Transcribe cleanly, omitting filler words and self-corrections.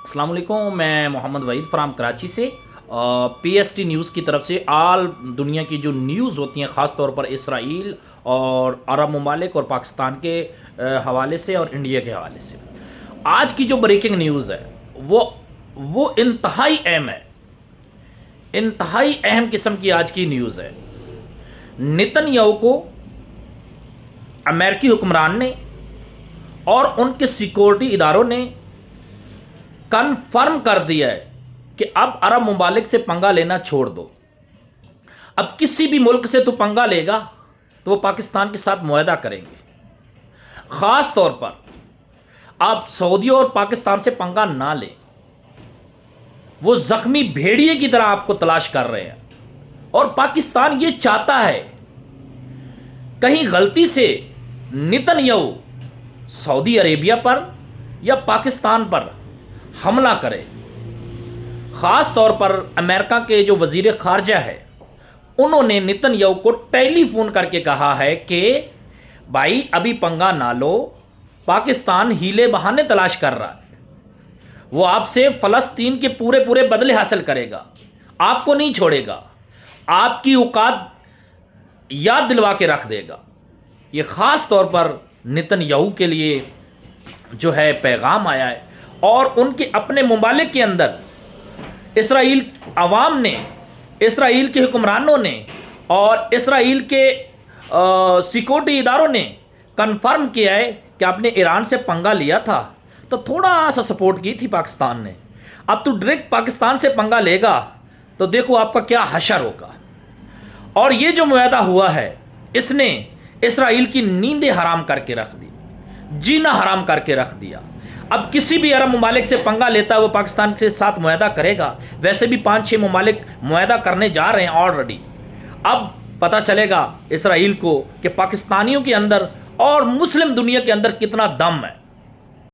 अस्सलाम वालेकुम। मैं मोहम्मद वहीद फ़राम कराची से पीएसटी न्यूज़ की तरफ से आल दुनिया की जो न्यूज़ होती हैं, ख़ास तौर पर इसराइल और अरब ममालिक और पाकिस्तान के हवाले से और इंडिया के हवाले से आज की जो ब्रेकिंग न्यूज़ है वो इंतहाई अहम है। इंतहाई अहम किस्म की आज की न्यूज़ है। नेतन्याहू को अमेरिकी हुक्मरान ने और उनके सिक्योरिटी इदारों ने कन्फर्म कर दिया है कि अब अरब ममालिक से पंगा लेना छोड़ दो। अब किसी भी मुल्क से तो पंगा लेगा तो वो पाकिस्तान के साथ मुआहदा करेंगे। ख़ास तौर पर आप सऊदी और पाकिस्तान से पंगा ना लें। वो ज़ख्मी भेड़िए की तरह आपको तलाश कर रहे हैं और पाकिस्तान ये चाहता है कहीं गलती से नेतन्याहू सऊदी अरेबिया पर या पाकिस्तान पर हमला करे। ख़ास तौर पर अमेरिका के जो वज़ीर ख़ारजा है उन्होंने नेतन्याहू को टेलीफोन करके कहा है कि भाई अभी पंगा ना लो, पाकिस्तान हीले बहाने तलाश कर रहा है। वो आपसे फ़लस्तीन के पूरे पूरे बदले हासिल करेगा, आपको नहीं छोड़ेगा, आपकी औकात याद दिलवा के रख देगा। ये ख़ास तौर पर नेतन्याहू के लिए जो है पैगाम आया है और उनके अपने ममालिक के अंदर इसराइल अवाम ने, इसराइल के हुक्मरानों ने और इसराइल के सिक्योरिटी इदारों ने कन्फर्म किया है कि आपने ईरान से पंगा लिया था तो थोड़ा सा सपोर्ट की थी पाकिस्तान ने। अब तो डायरेक्ट पाकिस्तान से पंगा लेगा तो देखो आपका क्या हशर होगा। और ये जो मुआहदा हुआ है इसने इसराइल की नींदें हराम करके रख दी, जीना हराम करके रख दिया। अब किसी भी अरब ममालिक से पंगा लेता है वो पाकिस्तान के साथ मुआहदा करेगा। वैसे भी 5-6 ममालिक मुआहदा करने जा रहे हैं ऑलरेडी। अब पता चलेगा इसराइल को कि पाकिस्तानियों के अंदर और मुस्लिम दुनिया के अंदर कितना दम है।